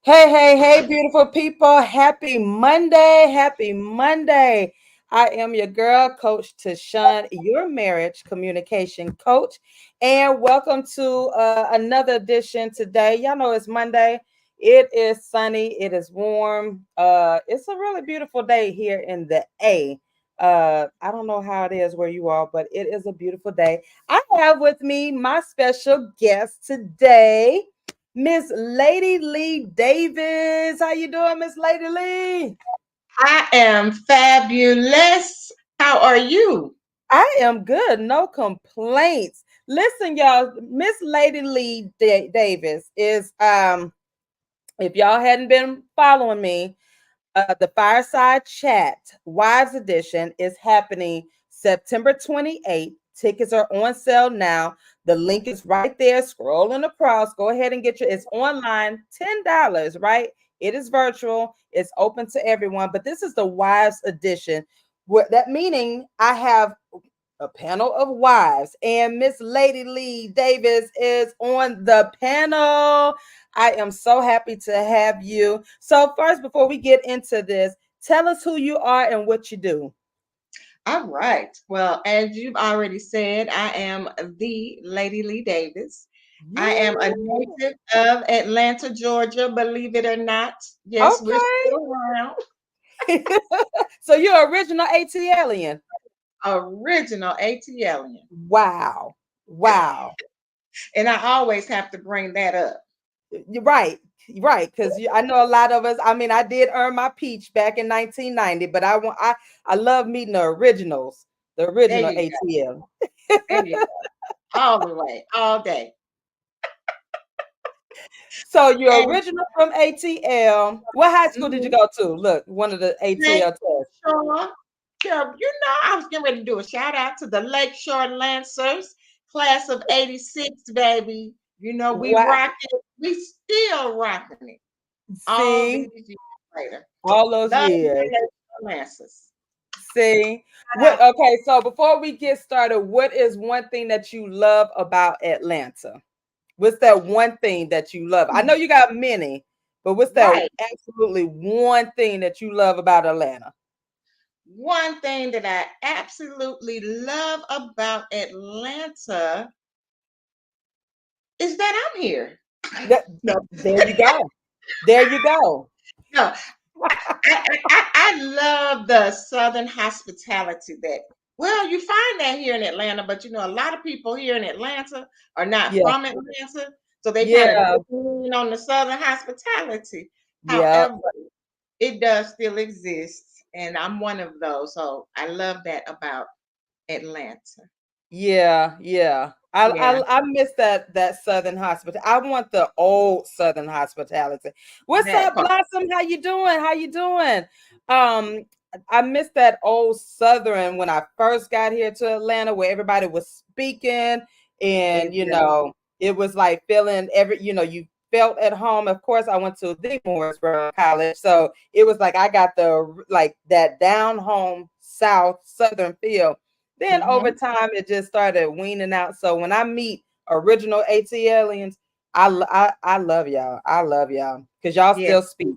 Hey, hey, hey, beautiful people. Happy Monday. Happy Monday. I am your girl, Coach TaShon, your marriage communication coach. And welcome to another edition today. Y'all know it's Monday. It is sunny. It is warm. It's a really beautiful day here in the A. I don't know how it is where you are, but it is a beautiful day. I have with me my special guest today. Miss LadyLee Davis. How you doing, Miss LadyLee? I am fabulous. How are you? I am good. No complaints. Listen, y'all, Miss LadyLee Davis is if y'all hadn't been following me, the Fireside Chat Wives Edition is happening September 28th. Tickets are on sale now. The link is right there, scrolling across. Go ahead and get your, it's online, $10, right? It is virtual, it's open to everyone, but this is the Wives Edition. That meaning I have a panel of wives, and Miss LadyLee Davis is on the panel. I am so happy to have you. So, first, before we get into this, tell us who you are and what you do. All right. Well, as you've already said, I am the Lady Lee Davis. I am a Yeah. native of Atlanta, Georgia, believe it or not. Yes, we're Okay. still around. So, you're original ATLian. Original ATLian. Wow. Wow. And I always have to bring that up. You're right. Right, because I know a lot of us. I mean, I did earn my peach back in 1990, but I love meeting the There original you go. ATL. There you go. All the way, all day. So you're And original from ATL. What high school did you mhm, go to? Look, one of the ATL tests. Lakeshore. Girl, I was getting ready to do a shout out to the Lakeshore Lancers, class of '86, baby. We Wow. rock it. We still rocking it all these See, years later. all those Love my years. Lakeshore Lancers. See, Shout what? out. Okay, so before we get started, what is one thing that you love about Atlanta? What's that one thing that you love? I know you got many, but what's that Right. absolutely one thing that you love about Atlanta? One thing that I absolutely love about Atlanta is that I'm here. There you go. There you go. No, I love the Southern hospitality that, well, you find that here in Atlanta, but a lot of people here in Atlanta are not Yeah. from Atlanta, so they kind of Yeah. lean on the Southern hospitality. Yeah. However, it does still exist, and I'm one of those. So I love that about Atlanta. Yeah, yeah. I Yeah, I, I miss that Southern hospitality. I want the old Southern hospitality. What's that up, part. Blossom? How you doing? How you doing? Um, I miss that old Southern when I first got here to Atlanta, where everybody was speaking, and Exactly. it was like feeling you felt at home. Of course, I went to the Morrisboro College, so it was like I got the like that down home South Southern feel. Then over Hmm. time, it just started weaning out. So when I meet original ATLians, I love y'all. I love y'all because y'all Yeah, still speak.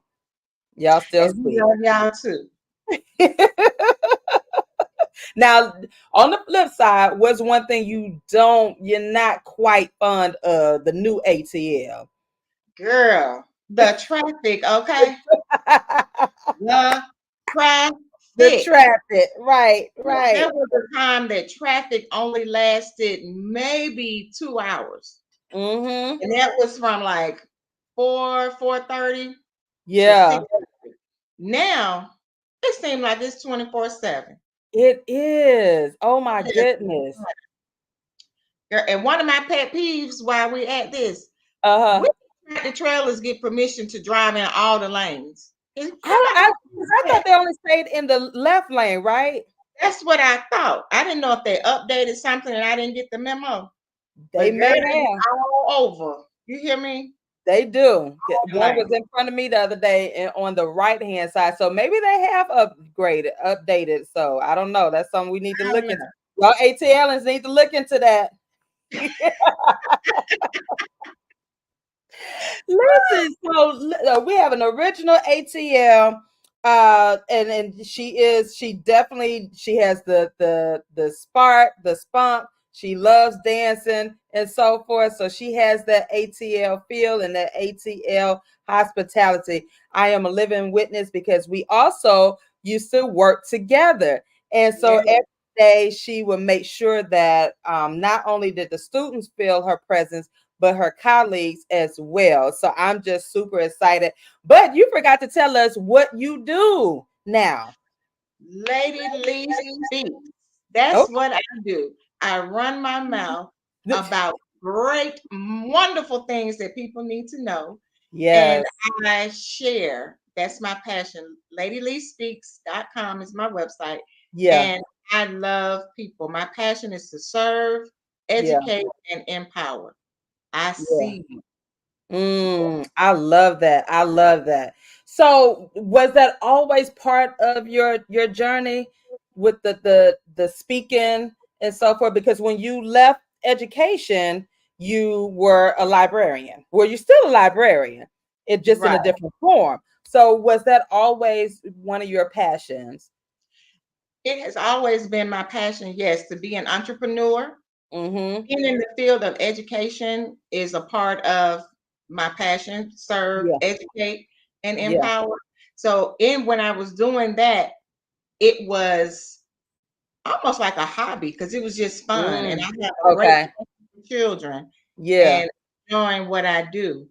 Y'all still and we speak. love y'all too. Now, on the flip side, what's one thing you're not quite fond of the new ATL? Girl, the traffic, okay? The The traffic. traffic, right, There right. was a time that traffic only lasted maybe 2 hours. Mm-hmm. And that was from like 4:30 to Yeah, 6:30. Now it seems like it's 24/7. it is. Oh my goodness. And one of my pet peeves while we at this, Uh-huh. when the trailers get permission to drive in all the lanes. Can somebody I, help me 'cause with I thought that? they only stayed in the left lane, right? That's what I thought. I didn't know if they updated something and I didn't get the memo. They But girl, may they be have. all over. You hear me? They do. All the One was lanes. in front of me the other day and on the right hand side. So maybe they have updated. So I don't know. That's something we need to I look don't into. know. Y'all ATLians need to look into that. Listen, so we have an original ATL, and she has the spark, the spunk. She loves dancing and so forth. So she has that ATL feel and that ATL hospitality. I am a living witness because we also used to work together, and so Yeah. every day she would make sure that not only did the students feel her presence, but her colleagues as well. So I'm just super excited. But you forgot to tell us what you do now. LadyLee speaks. That's Oh, what I do. I run my mouth about great, wonderful things that people need to know. And yes, I share. That's my passion. LadyLeeSpeaks.com is my website. yeah, And I love people. My passion is to serve, yeah, educate, and empower. I yeah. see you. I love that. I love that. So, was that always part of your journey with the speaking and so forth? Because when you left education, you were a librarian. Well, you're still a librarian, it just in Right. a different form. So, was that always one of your passions? It has always been my passion, yes, to be an entrepreneur. Mm-hmm. Being in the field of education is a part of my passion, serve, Yeah, educate, and yeah. empower. So in when I was doing that, it was almost like a hobby because it was just fun. And I Mm. have a great Okay. passion for children Yeah. and enjoying what I do.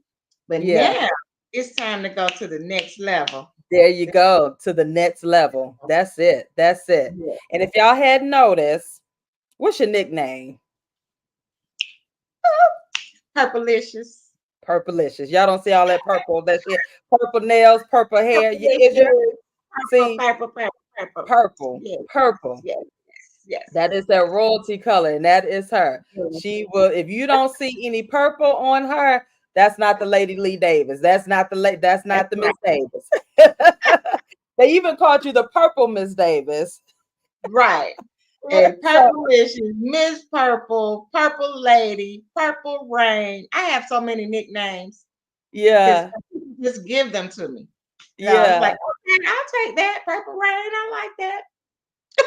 But Yeah. now it's time to go to the next level. There you go, to the next level. That's it. That's it. Yeah. And if y'all hadn't noticed, what's your nickname? Purplicious. Purplicious. Y'all don't see all that purple. That shit. Purple nails, purple hair. Is your Purplicious. Purple, see purple, purple, purple. purple? Yes, Purple. yes, yes, That is that royalty color, and that is her. yes. She will. If you don't see any purple on her, that's not the Lady Lee Davis. That's not the That's That's not the right. Miss Davis. They even called you the Purple Miss Davis. Right. And So Purple is Miss Purple, Purple Lady, Purple Rain. I have so many nicknames because yeah, people just give them to me. It's like, yeah. okay, I'll take that. Purple Rain. I like that.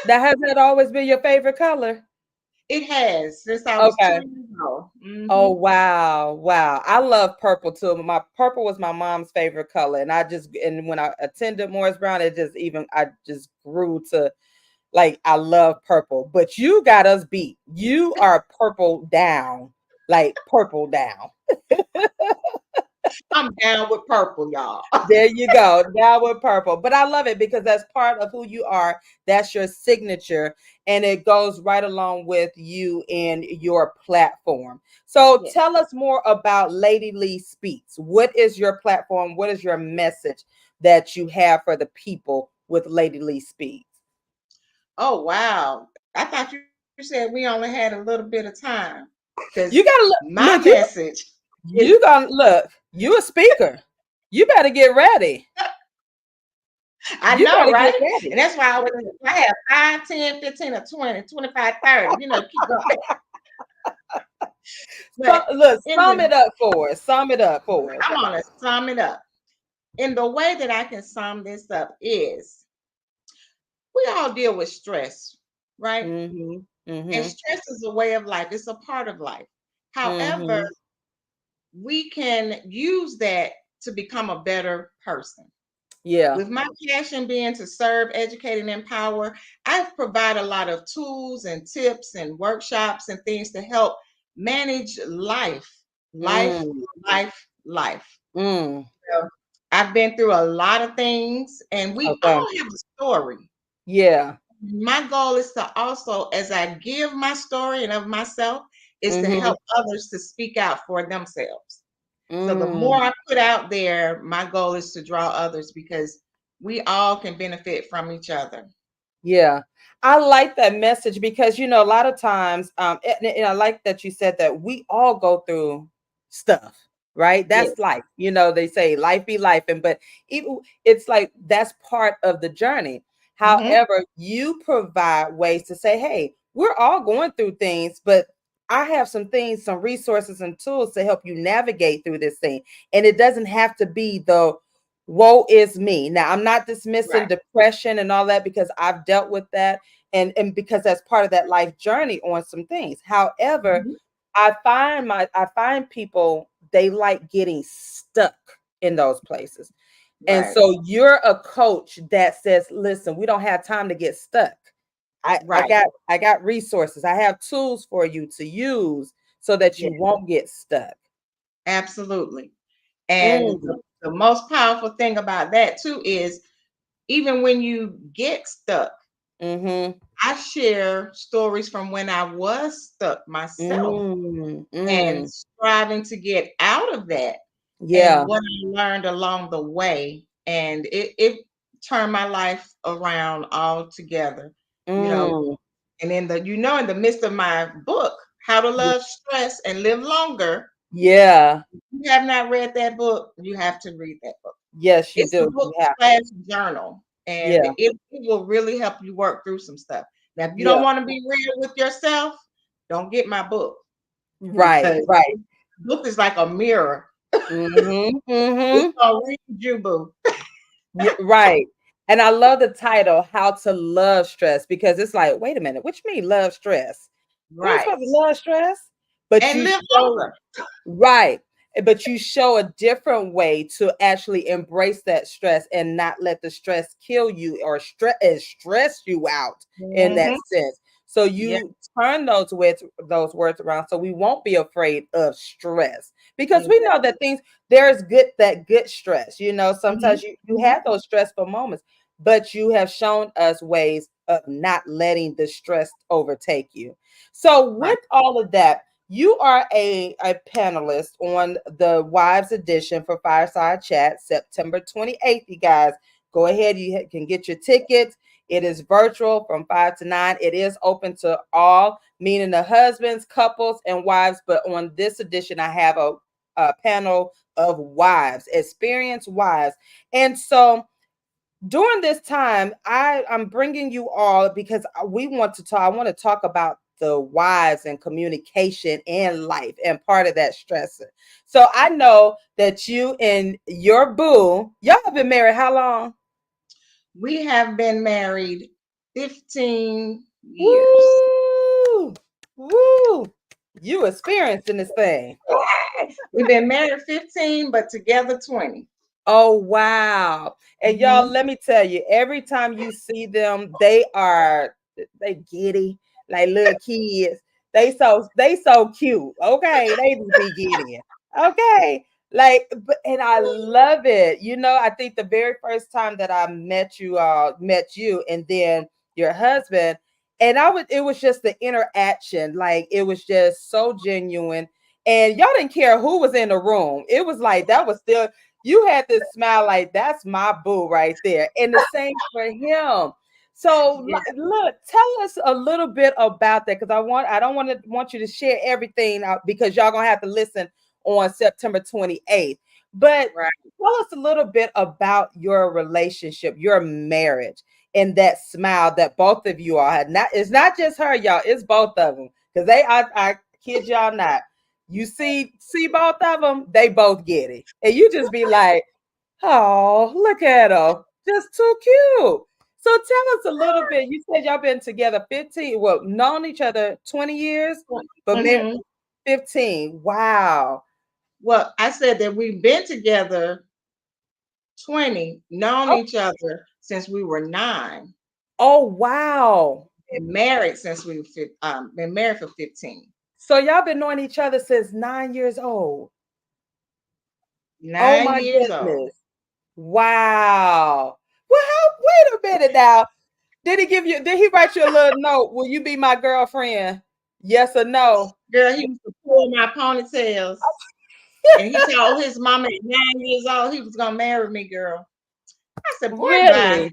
That has that always been your favorite color? It has since I was Okay. 2 years old. Oh wow, wow. I love purple too. My purple was my mom's favorite color. And when I attended Morris Brown, I just grew to like I love purple. But you got us beat. You are purple down. Like purple down. I'm down with purple, y'all. There you go. Now with purple. But I love it because that's part of who you are. That's your signature. And it goes right along with you and your platform. So Yeah. tell us more about Lady Lee Speaks. What is your platform? What is your message that you have for the people with Lady Lee Speaks? Oh wow. I thought you said we only had a little bit of time You because gotta my look, message is you gonna look, you a speaker. You better get ready. I You know, better get right? ready. And that's why I have 5, 10, 15, or 20, 25, 30. Keep going. So, But look, in sum the it up for us. Sum it up for us. I'm gonna sum it up. In the way that I can sum this up is we all deal with stress, right? Mhm. And Mhm. stress is a way of life, it's a part of life. However, Mhm. we can use that to become a better person. Yeah. With my passion being to serve, educate, and empower, I've provided a lot of tools and tips and workshops and things to help manage life, life, Mm. life, life. Mm. So I've been through a lot of things, and we Okay. all have a story. Yeah. My goal is to also, as I give my story and of myself, is to Mhm. help others to speak out for themselves. So the more Mm. I put out there, my goal is to draw others because we all can benefit from each other. Yeah. I like that message because a lot of times and I like that you said that we all go through stuff, right? Yes. That's life. They say life be life and but it's like that's part of the journey. Hmm. However, you provide ways to say, "Hey, we're all going through things, but I have some things, some resources and tools to help you navigate through this thing. And it doesn't have to be the woe is me. Now, I'm not dismissing Right. depression and all that because I've dealt with that and because that's part of that life journey on some things. However, Mhm. I find people they like getting stuck in those places. And Right. so you're a coach that says, listen, we don't have time to get stuck. Right. I got resources. I have tools for you to use so that Yeah, you won't get stuck. absolutely. And Mm, the most powerful thing about that too is even when you get stuck, mm-hmm. I share stories from when I was stuck myself Mm, and mm, striving to get out of that and yeah. what I learned along the way. And it turned my life around altogether, you know. Mm, And in the midst of my book, How to Love Stress and Live Longer, yeah. you have not read that book, you have to read that book. Yes, you It's a do. book You have to. slash journal, and Yeah. it will really help you work through some stuff. Now, if you don't Yeah. want to be real with yourself, don't get my book Right. because Right. the book is like a mirror. Mm-hmm. It's Mm-hmm. gonna read you, boo. Yeah, right. And I love the title, How to Love Stress, because it's like, wait a minute, what you mean love stress? We ain't supposed Right. to love stress, but And you live show longer. right. But you show a different way to actually embrace that stress and not let the stress kill you or stress you out in that Hmm. sense. So Yeah. you turn those words around so we won't be afraid of stress because we know Exactly. that things there's good stress. Hmm. Sometimes you Hmm. have those stressful moments, but you have shown us ways of not letting the stress overtake you. So Right. with all of that, you are a panelist on the Wives Edition for Fireside Chat, September 28th. You guys go ahead. You can get your tickets. It is virtual from 5 to 9. It is open to all, meaning the husbands, couples, and wives. But on this edition, I have a panel of wives, experienced wives. And so during this time, I'm bringing you all because we want to talk. I want to talk about the wives and communication and life and part of that stressor. So I know that you and your boo, y'all have been married how long? We have been married 15 years. Woo! Woo! You experienced in this thing. We've been married 15, but together 20. Oh wow. And y'all, Hmm. let me tell you, every time you see them, they giddy, like little kids. They so cute. Okay. They just be giddy. Okay. And I love it. I think the very first time that I met you and then your husband, and it was just the interaction. Like it was just so genuine. And y'all didn't care who was in the room. It was like that was still you had this smile like that's my boo right there. And the same for him. So Yeah. look, tell us a little bit about that because I don't want you to share everything out because y'all gonna have to listen on September 28th. But Right. tell us a little bit about your relationship, your marriage, and that smile that both of you all had. It's not just her, y'all, it's both of them. Because I kid y'all not. You see both of them, they both get it. And you just be like, oh, look at them. Just too cute. So tell us a little bit. You said y'all been together 15, well, known each other 20 years, but married Hmm. 15. Wow. Well, I said that we've been together 20, known Oh, each other since we were 9, oh wow. been married since been married for 15. So y'all been knowing each other since 9 years old. Oh 9 my years old. goodness. Wow. Well, wait a minute now. Did he write you a little note? Will you be my girlfriend? Yes or no? Girl, he used to pull my ponytails. And he told his mama at 9 years old he was gonna marry me, girl. I said, boy, bye. Really? You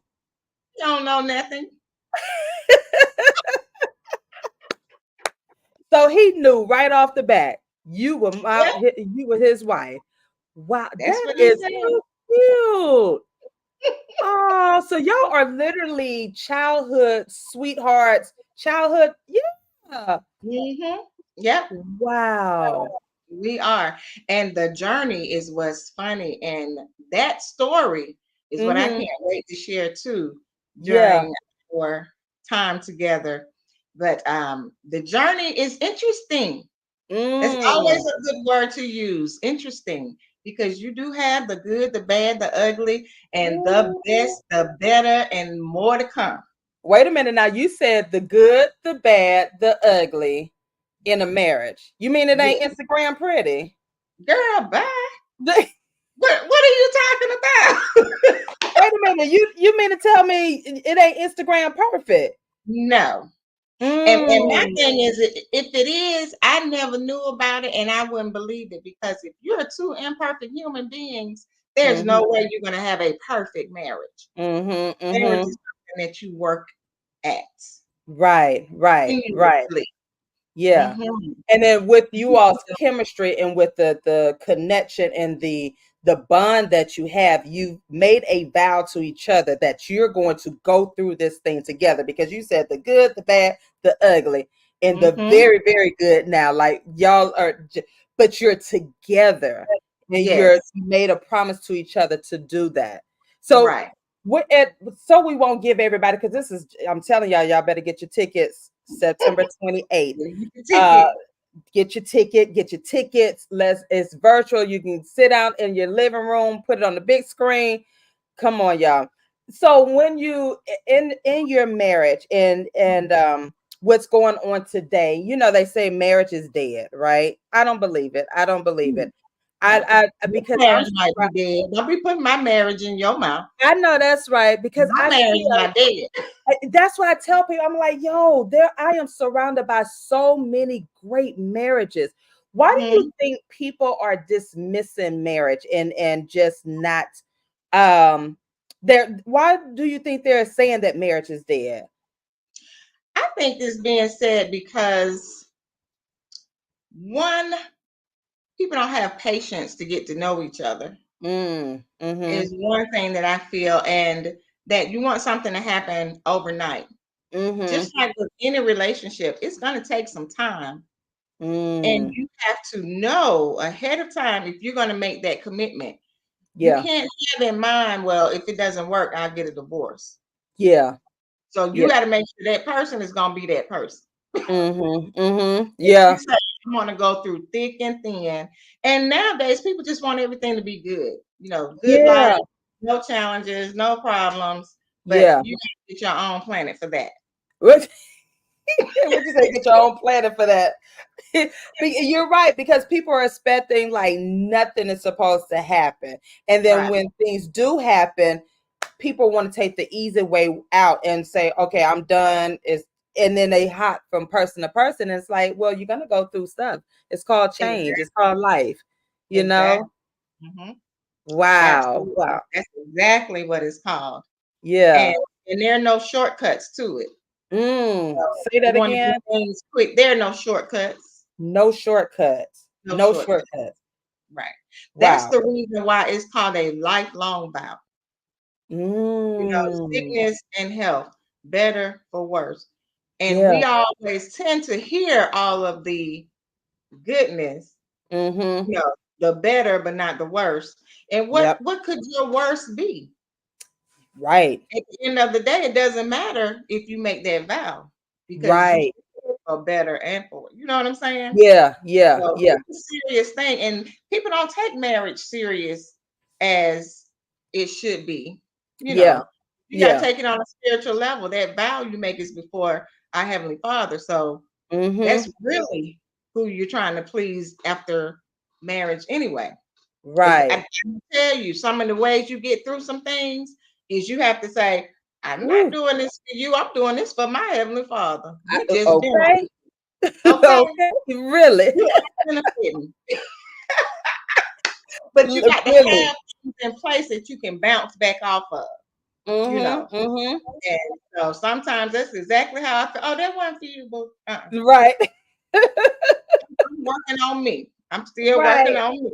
don't know nothing. So he knew right off the bat Yeah, you were his wife. Wow, that's that what he is said. so cute. Oh, so y'all are literally childhood sweethearts. Childhood, yeah. Hmm. Yep. Wow. We are. And the journey is what's funny. And that story is what I Mm-hmm. can't wait to share too Yeah. during our time together. But the journey is interesting. That's always Mm. a good word to use. Interesting. Because you do have the good, the bad, the ugly, and the Ooh. best, the better, and more to come. Wait a minute now. You said the good, the bad, the ugly in a marriage. You mean it ain't Yeah. Instagram pretty? Girl, bye. Wait What are you talking about? a minute. You mean to tell me it ain't Instagram perfect? No. And my Mm. thing is, if it is, I never knew about it, and I wouldn't believe it because if you're two imperfect human beings, there's Mm-hmm. no way you're going to have a perfect marriage. Mm-hmm. Marriage Mm-hmm. is something that you work at Right. Right. Right. continuously. Yeah. Mhm. And then with you all's chemistry and with the connection and the bond that you have, you made a vow to each other that you're going to go through this thing together, because you said the good, the bad, the ugly, and the Mhm. very, very good now. Like y'all are, but you're together and Yes. you made a promise to each other to do that. So Right. so we won't give everybody, because this is, I'm telling y'all better get your tickets September 28th. You get the Uh, ticket. get your tickets. It's virtual. You can sit out in your living room, put it on the big screen. Come on, y'all. So when you in your marriage and what's going on today, they say marriage is dead, right? I don't believe it. I don't believe it. No. Your Because marriage might be dead. Don't be putting my marriage in your mouth. I know that's right, because My I marriage see not dead. that's what I tell people. I'm like, yo, I am surrounded by so many great marriages. Why do you Mhm. think people are dismissing marriage and just not why do you think they're saying that marriage is dead? I think this being said because one, people don't have patience to get to know each other Mm-hmm. is one thing that I feel, and that you want something to happen overnight. Mm-hmm. Just like with any relationship, it's going to take some time, and Mm. you have to know ahead of time if you're going to make that commitment. You Yeah. can't have in mind, well, if it doesn't work, I'll get a divorce. Yeah. So you Yeah. got to make sure that person is going to be that person. Mm-hmm. Mm-hmm. If you Yeah. say you want to go through thick and thin, and nowadays people just want everything to be good, good life, Yeah. no challenges, no problems, but Yeah. you got to get your own planet for that. What would you say? Get your own planet for that. You're right, because people are expecting like nothing is supposed to happen, and then Right. when things do happen, people want to take the easy way out and say, "Okay, I'm done." And then they hop from person to person. And it's like, well, you're gonna go through stuff. It's called change. Exactly. It's called life. You Exactly. know? Hmm. Wow. Absolutely. Wow. That's exactly what it's called. And Yeah. and there are no shortcuts to it. Say You that want to do again. things quick. There are no shortcuts. No shortcuts. No No shortcuts. shortcuts. Right. That's Wow. the reason why it's called a lifelong vow. Mm. Sickness and health, better for worse. And Yeah. we always tend to hear all of the goodness, Mm-hmm. the better, but not the worst. And what Yep. what could your worst be? Right. At the end of the day, it doesn't matter if you make that vow because you Right. are better and for it. You know what I'm saying? Yeah. Yeah. So Yeah. it's a serious thing, and people don't take marriage serious as it should be. You Yeah. know, you got to Yeah. take it on a spiritual level. That vow you make is before our Heavenly Father. So Mm-hmm. that's really who you're trying to please after marriage, anyway. Because I Right. can tell you, some of the ways you get through some things is you have to say, "I'm not Ooh. doing this for you. I'm doing this for my Heavenly Father. We just Okay. benefit, okay? Okay. Really. You are benefiting." But you got to Really. have things in place that you can bounce back off of, you know. Mm-hmm. Mm-hmm. And so sometimes that's exactly how I feel. Oh, that wasn't for you, boo. Right. I'm working on me. I'm still working Right. on me.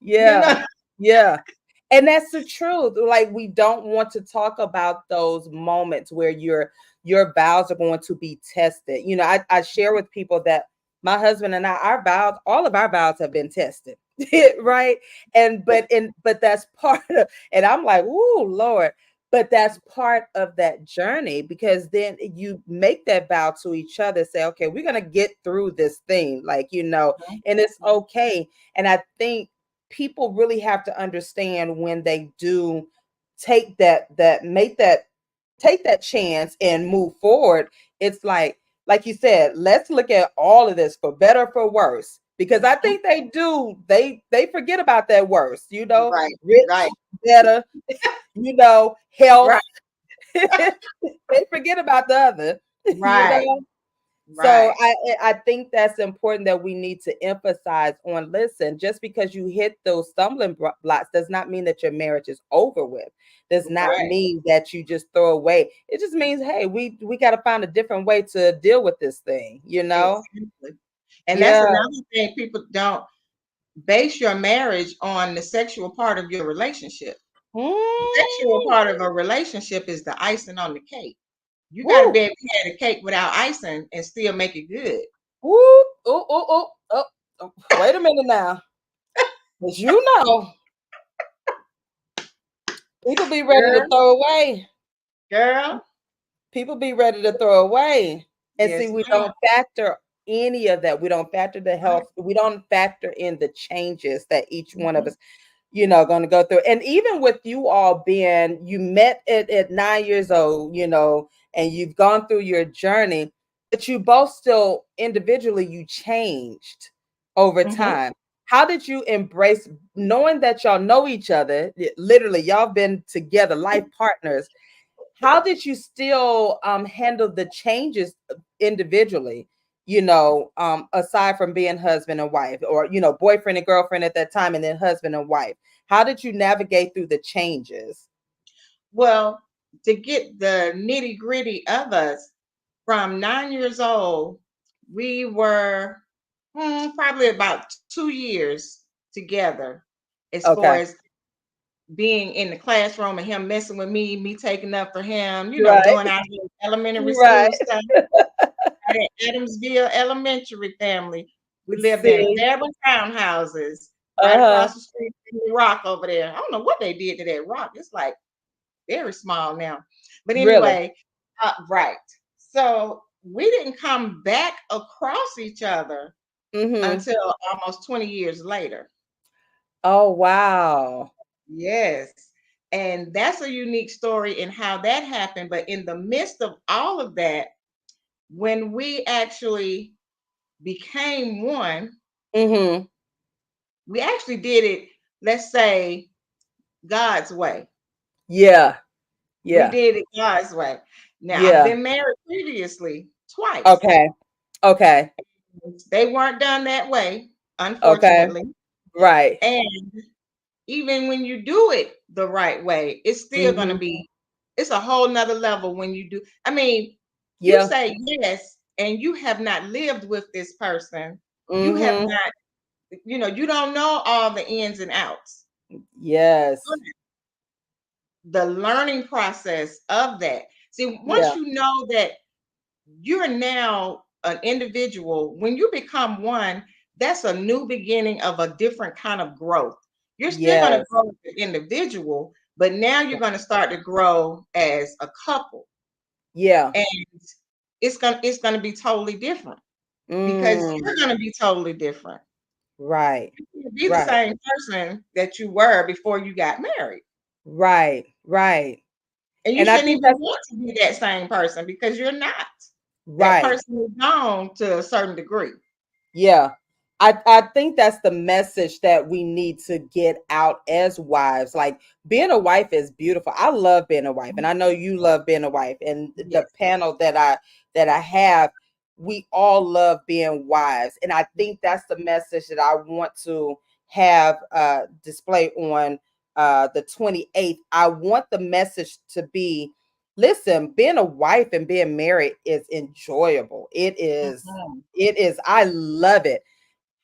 You Yeah. know. Yeah. And that's the truth. Like, we don't want to talk about those moments where your vows are going to be tested. I share with people that my husband and I, our vows, all of our vows have been tested. Right. But that's part of, and I'm like, ooh, Lord. But that's part of that journey, because then you make that vow to each other, say, okay, we're gonna get through this thing, Mhm. and it's okay. And I think people really have to understand, when they do take that make that take that chance and move forward, it's like you said, let's look at all of this, for better or for worse, because I think they forget about that worse, Right, rich, right, better, right, health. They forget about the other, you right, know. So right. I think that's important, that we need to emphasize on, listen, just because you hit those stumbling blocks does not mean that your marriage is over with. Does not Right. mean that you just throw away. It just means, hey, we got to find a different way to deal with this thing, you know? Exactly. And that's Yeah. another thing, people don't base your marriage on the sexual part of your relationship. The sexual Mm. part of a relationship is the icing on the cake. You got to Woo. be able to have the cake without icing and still make it good. Woo. Oh, oh, oh, oh, oh. Wait a minute now. Because people be ready to Girl, throw away. girl. People be ready to throw away. And see, Yes, we ma'am. don't factor any of that. We don't factor the Right. health. We don't factor in the changes that each one of Mhm. us, going to go through. And even with you all being, you met at 9 years old, and you've gone through your journey, but you both still individually, you changed over Mhm. time. How did you embrace, knowing that y'all know each other? Literally, y'all been together, life partners. How did you still handle the changes individually, aside from being husband and wife, or boyfriend and girlfriend at that time, and then husband and wife? How did you navigate through the changes? Well, to get the nitty gritty of us, from 9 years old, we were probably about 2 years together, as far Okay. as being in the classroom and him messing with me taking up for him, Right. doing our little elementary school Right. stuff at Adamsville Elementary family. We lived in See. Beverly townhouses right Uh-huh. across the street from the rock over there. I don't know what they did to that rock. It's like very small now. But Really. anyway, right. So we didn't come back across each other Mm-hmm. until almost 20 years later. Oh, wow. Yes. And that's a unique story in how that happened. But in the midst of all of that, when we actually became one, Mm-hmm. we actually did it, let's say, God's way. Yeah. We Yeah. did it God's way. Now, I've Yeah. been married previously twice. Okay. Okay. They weren't done that way, Okay. unfortunately. Right. And even when you do it the right way, it's still going to Mm-hmm. be, it's a whole nother level when you do. I mean, you Yeah. say yes, and you have not lived with this person. You have Mm-hmm. not, you don't know all the ins and outs. Yes. The learning process of that. See, once Yeah. you know that you're now an individual, when you become one, that's a new beginning of a different kind of growth. You're still going to Yes. grow as an individual, but now you're going to start to grow as a couple. Yeah. And it's going to be totally different because Mm. you're going to be totally different. Right. You can't be the Right. same person that you were before you got married. Right. Right. And you And I shouldn't think even that's want to be that same person because you're not. That right. person is gone to a certain degree. Yeah. I think that's the message that we need to get out as wives. Like, being a wife is beautiful. I love being a wife, and I know you love being a wife. And the Yes. panel that I have, we all love being wives. And I think that's the message that I want to have display on the 28th. I want the message to be, listen, being a wife and being married is enjoyable. Mhm. It is. I love it.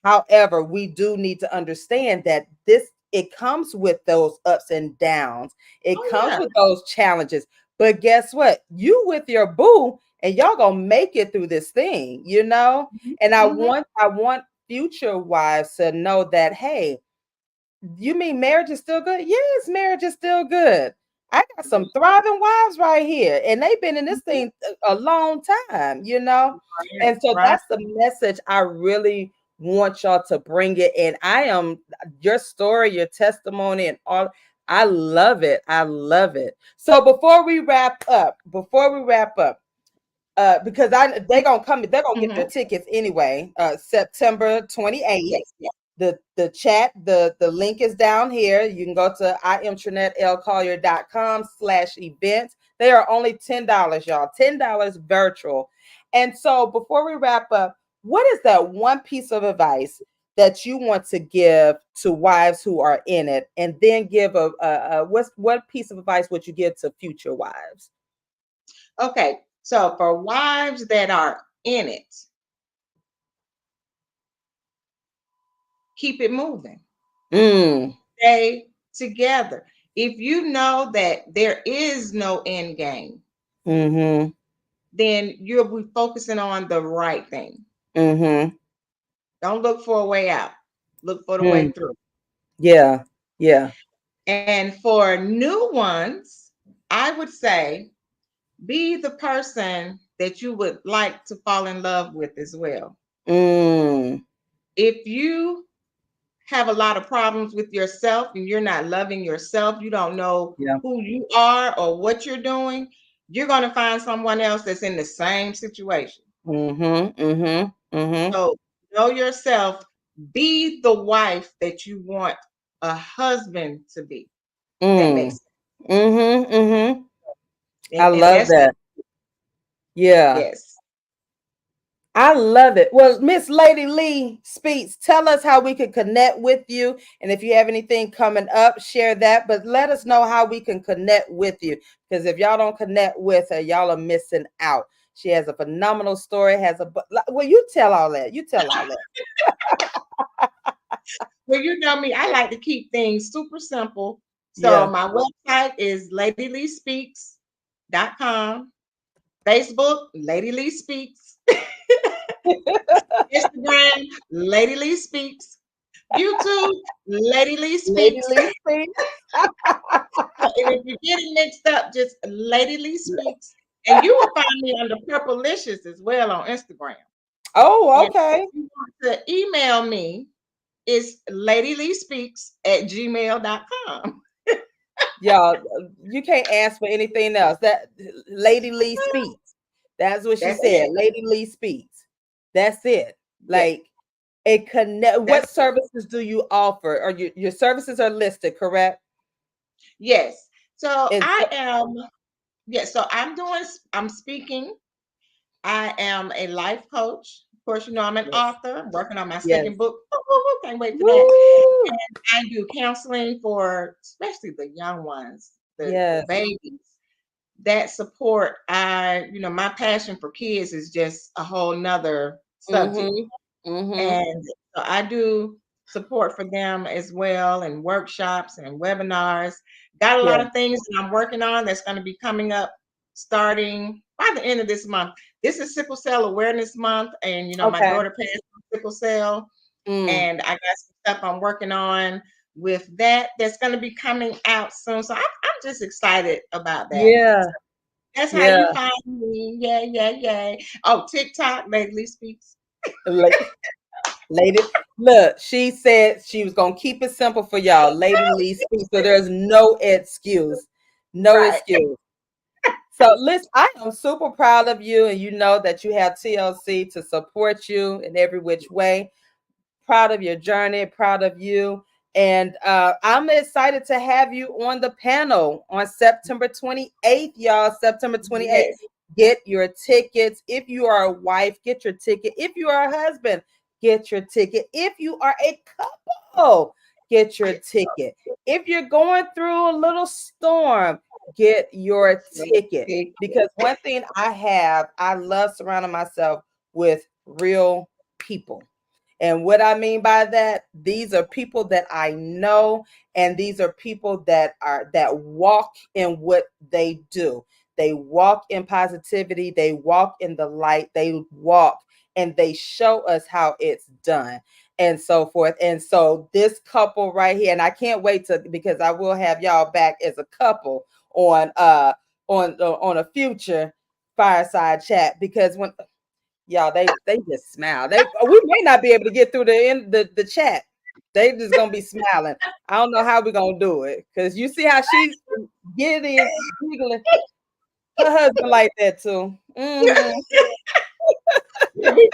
However, we do need to understand that it comes with those ups and downs. It Oh comes yeah. with those challenges. But guess what? You with your boo, and y'all gonna make it through this thing, you know? And Mhm. I want future wives to know that, hey, you mean marriage is still good? Yes, marriage is still good. I got some thriving wives right here, and they've been in this Mhm. thing a long time, you know? Right, And so right. that's the message I really want y'all to bring it. And I am your story, your testimony, and all. I love it. I love it. So before we wrap up, because they're gonna get their Mhm. tickets anyway. September 28th. Yes, yes. The chat, the link is down here. You can go to iamtrinetteLcollier.com/events. They are only $10, y'all. $10 virtual. And so before we wrap up, what is that one piece of advice that you want to give to wives who are in it? And then give what piece of advice would you give to future wives? Okay. So for wives that are in it, keep it moving. Mm, Stay together. If you know that there is no end game, mm-hmm. then you'll be focusing on the right thing. Mm-hmm. Don't look for a way out. Look for the way Mm, through. yeah. Yeah. And for new ones, I would say be the person that you would like to fall in love with as well. Mm, If you have a lot of problems with yourself and you're not loving yourself, you don't know yeah. who you are or what you're doing, you're going to find someone else that's in the same situation. Mm-hmm. Mm-hmm. Mm-hmm. So know yourself, be the wife that you want a husband to be. That makes Mm. sense. Mm-hmm. Mm-hmm. I And love that's the that. Yeah. yes. I love it. Well, Miss Lady Lee Speaks, tell us how we can connect with you. And if you have anything coming up, share that. But let us know how we can connect with you. Because if y'all don't connect with her, y'all are missing out. She has a phenomenal story, well, you tell all that. You tell all that. Well, you know me, I like to keep things super simple. So Yeah. my website is ladyleespeaks.com. Facebook, Lady Lee Speaks. Instagram, Lady Lee Speaks. YouTube, Lady Lee Lady Speaks. Lee Speaks. And if you're getting mixed up, just Lady Lee Speaks. And you will find me under Purplelicious as well on Instagram. Oh, And if okay. you want to email me, it's ladyleespeaks@gmail.com. Y'all, you can't ask for anything else. That Lady Lee Speaks. That's what she That's said. it. Lady Lee Speaks. That's it. Yes, Like it connect. What that's it. services do you offer? Or your services are listed, correct? Yes. So And I am, yes, so I'm speaking. I am a life coach. Of course, you know, I'm an yes, author. I'm working on my yes. second book. Woo, woo, woo, can't wait for that. Woo! I do counseling for especially the young ones, the Yes. babies. That support, my passion for kids is just a whole nother subject. Mm-hmm. Mm-hmm. And so I do support for them as well, and workshops and webinars. Got a Yeah. lot of things that I'm working on that's going to be coming up starting by the end of this month. This is Sickle Cell Awareness Month, and my Okay. daughter passed from sickle cell, Mm. and I got some stuff I'm working on with that that's going to be coming out soon. So I'm just excited about that. Yeah. That's how Yeah. you find me. Yeah, yeah, yeah. Oh, TikTok, Lately Speaks. Like, Lady, look, she said she was gonna keep it simple for y'all. Lady Lee Speaks. So there's no excuse. No Right. excuse. So listen, I am super proud of you, and you know that you have TLC to support you in every which way. Proud of your journey, proud of you. And I'm excited to have you on the panel on September 28th, y'all. September 28th. Yes. Get your tickets. If you are a wife, get your ticket. If you are a husband, get your ticket. If you are a couple, get your ticket. If you're going through a little storm, get your ticket. Because one thing I love surrounding myself with real people. And what I mean by that, these are people that I know, and these are people that walk in what they do. They walk in positivity. They walk in the light. They walk and they show us how it's done and so forth. And so this couple right here, and I can't wait to, because I will have y'all back as a couple on a future fireside chat, because when y'all they just smile. We may not be able to get through the chat. They just gonna be smiling. I don't know how we're gonna do it, because you see how she's getting giggling. Her husband like that too. Mm-hmm. Yeah, we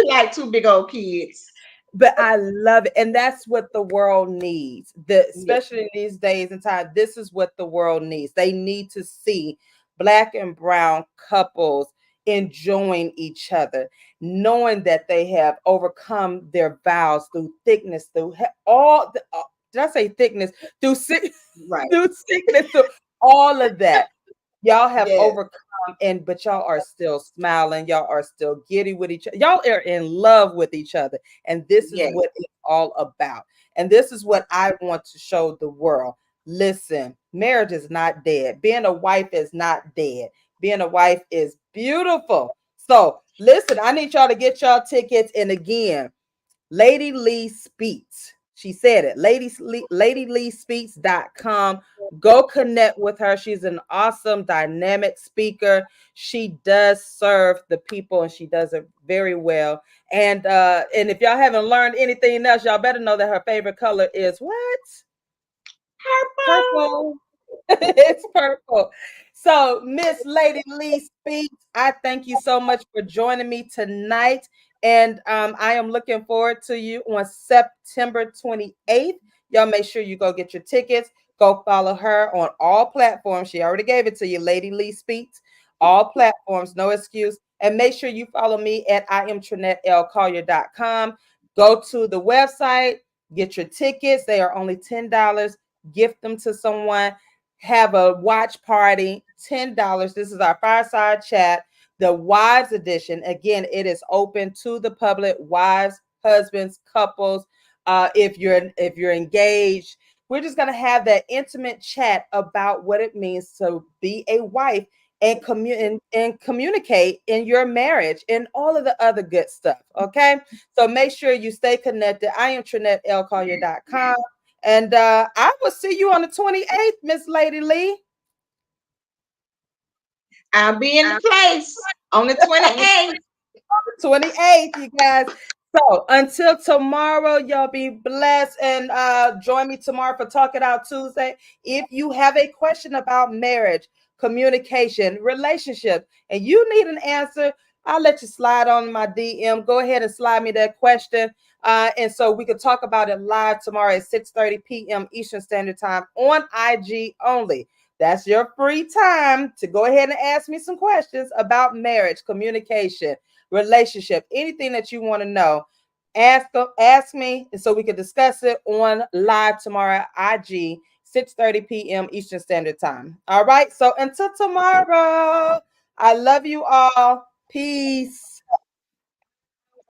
like two big old kids. But I love it. And that's what the world needs. Yeah, Especially in these days and time, this is what the world needs. They need to see black and brown couples enjoying each other, knowing that they have overcome their vows through thickness, through all the, did I say thickness? Through right. through sickness, through all of that. Y'all have Yes, overcome, and but y'all are still smiling. Y'all are still giddy with each other. Y'all are in love with each other. And this is yes. what it's all about. And this is what I want to show the world. Listen, marriage is not dead. Being a wife is not dead. Being a wife is beautiful. So listen, I need y'all to get y'all tickets. And again, LadyLee Speaks. She said it. LadyLeeSpeaks.com. Go connect with her. She's an awesome, dynamic speaker. She does serve the people and she does it very well. And if y'all haven't learned anything else, y'all better know that her favorite color is what? Purple. Purple. It's purple. So, Miss LadyLee Speaks, I thank you so much for joining me tonight. And I am looking forward to you on September 28th. Y'all make sure you go get your tickets. Go follow her on all platforms. She already gave it to you, LadyLee Speaks. All platforms, no excuse. And make sure you follow me at IamTrinetteLCollier.com. Go to the website, get your tickets. They are only $10. Gift them to someone, have a watch party, $10. This is our fireside chat, the wives edition. Again, it is open to the public, wives, husbands, couples. If you're engaged, we're just going to have that intimate chat about what it means to be a wife and communicate in your marriage and all of the other good stuff. Okay. So make sure you stay connected. I am TrinetteLCollier.com. And I will see you on the 28th, Miss LadyLee. I'll be in the place on the On the 28th. 28th, you guys. So until tomorrow, y'all be blessed, and join me tomorrow for Talk It Out Tuesday. If you have a question about marriage, communication, relationship, and you need an answer, I'll let you slide on my DM. Go ahead and slide me that question. And so we can talk about it live tomorrow at 6:30 p.m. Eastern Standard Time on IG only. That's your free time to go ahead and ask me some questions about marriage, communication, relationship, anything that you want to know. Ask me, and so we can discuss it on live tomorrow at IG 6:30 p.m. Eastern Standard Time. All right. So until tomorrow, I love you all. Peace.